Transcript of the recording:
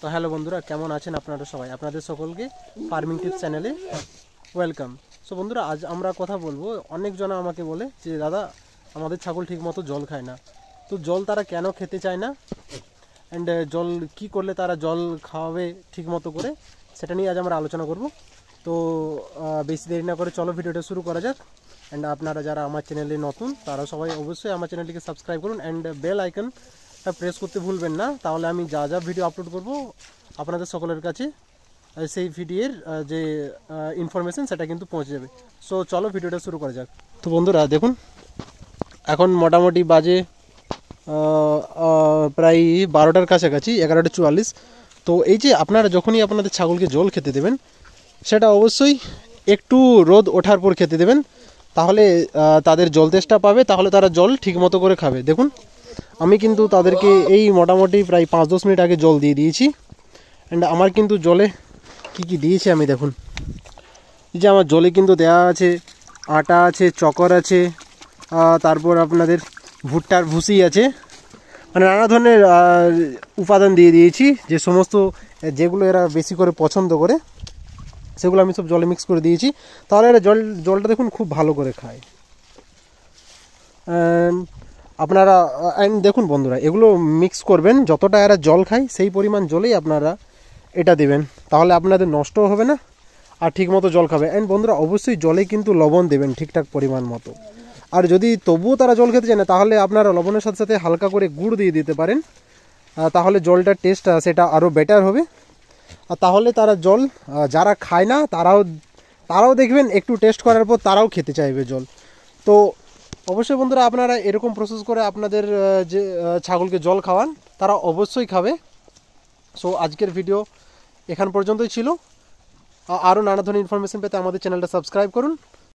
তো হ্যালো বন্ধুরা, কেমন আছেন আপনারা সবাই? আপনাদের সকলকে ফার্মিং টিপস চ্যানেলে ওয়েলকাম। সো বন্ধুরা, আজ আমরা কথা বলবো, অনেকজন আমাকে বলে যে দাদা আমাদের ছাগল ঠিকমতো জল খায় না। তো জল তারা কেন খেতে চায় না, অ্যান্ড জল কি করলে তারা জল খাওয়াবে ঠিকমতো করে, সেটা নিয়ে আজ আমরা আলোচনা করব। তো বেশি দেরি না করে চলো ভিডিওটা শুরু করা যাক। অ্যান্ড আপনারা যারা আমার চ্যানেলে নতুন তারা সবাই অবশ্যই আমার চ্যানেলটিকে সাবস্ক্রাইব করুন অ্যান্ড বেল আইকন প্রেস করতে ভুলবেন না, তাহলে আমি যা যা ভিডিও আপলোড করব আপনাদের সকলের কাছে সেই ভিডিওর যে ইনফরমেশন সেটা কিন্তু পৌঁছে যাবে। সো চলো ভিডিওটা শুরু করা যাক। তো বন্ধুরা দেখুন, এখন মোটামুটি বাজে প্রায় 12টার কাছাকাছি, 11:44। তো এই যে আপনারা যখনই আপনাদের ছাগলকে জল খেতে দেবেন, সেটা অবশ্যই একটু রোদ ওঠার পর খেতে দেবেন, তাহলে তাদের জল তেষ্টা পাবে, তাহলে তারা জল ঠিক মতো করে খাবে। দেখুন, আমি কিন্তু তাদেরকে এই মোটামুটি প্রায় 5-10 মিনিট আগে জল দিয়ে দিয়েছি। অ্যান্ড আমার কিন্তু জলে কি কি দিয়েছি আমি দেখুন, এই যে আমার জলে কিন্তু দেওয়া আছে আটা আছে, চকর আছে, তারপর আপনাদের ভুট্টার ভুসি আছে, মানে নানা ধরনের উপাদান দিয়ে দিয়েছি, যে সমস্ত যেগুলো এরা বেশি করে পছন্দ করে সেগুলো আমি সব জলে মিক্স করে দিয়েছি। তাহলে এরা জলটা দেখুন খুব ভালো করে খায়। আপনারা দেখুন বন্ধুরা, এগুলো মিক্স করবেন, যতটা এরা জল খায় সেই পরিমাণ জলেই আপনারা এটা দেবেন, তাহলে আপনাদের নষ্টও হবে না আর ঠিকমতো জল খাবে। অ্যান্ড বন্ধুরা, অবশ্যই জলে কিন্তু লবণ দেবেন ঠিকঠাক পরিমাণ মতো। আর যদি তবুও তারা জল খেতে চায় না, তাহলে আপনারা লবণের সাথে সাথে হালকা করে গুড় দিয়ে দিতে পারেন, তাহলে জলটার টেস্ট সেটা আরও বেটার হবে। আর তাহলে তারা জল, যারা খায় না তারাও দেখবেন একটু টেস্ট করার পর তারাও খেতে চাইবে জল। তো অবশ্যই বন্ধুরা, আপনারা এরকম প্রসেস করে আপনাদের যে ছাগলকে জল খাওয়ান, তারা অবশ্যই খাবে। সো আজকের ভিডিও এখান পর্যন্তই ছিল। আরও নানা ধরনের ইনফরমেশন পেতে আমাদের চ্যানেলটা সাবস্ক্রাইব করুন।